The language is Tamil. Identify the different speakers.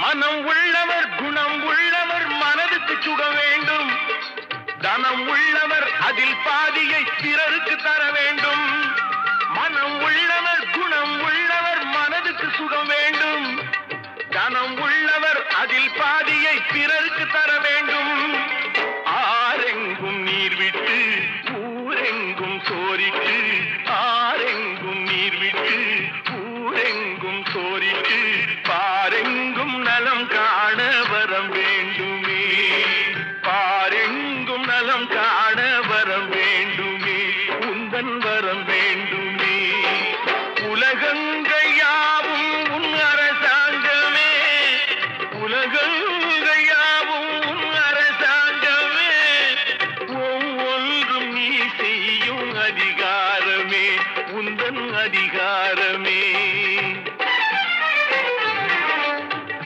Speaker 1: மனம் உள்ளவர் குணம் உள்ளவர் மனதுக்கு சுக வேண்டும். தனம் உள்ளவர் அதில் பாதியை பிறருக்கு தர வேண்டும். மனம் உள்ளவர் குணம் உள்ளவர் மனதுக்கு சுகம் வேண்டும். தனம் உள்ளவர் அதில் பாதியை பிறருக்கு தர வேண்டும். ஆரெங்கும் நீர் விட்டு ஊரெங்கும் சோரிட்டு, ஆரெங்கும் நீர் விட்டு ஊரெங்கும் சோரிட்டு, பாரெங்கும் நலம் காண வரம் வேண்டுமே. பாரெங்கும் நலம் காண வரம் வேண்டுமே. உந்தன் வரம் வேண்டுமே. உலகங்கையாவும் உன் அரசாங்கமே. உலகங்கையாவும் உன் அரசாங்கமே. ஒவ்வொன்றும் நீ செய்யும் அதிகாரமே. உந்தன் அதிகாரம்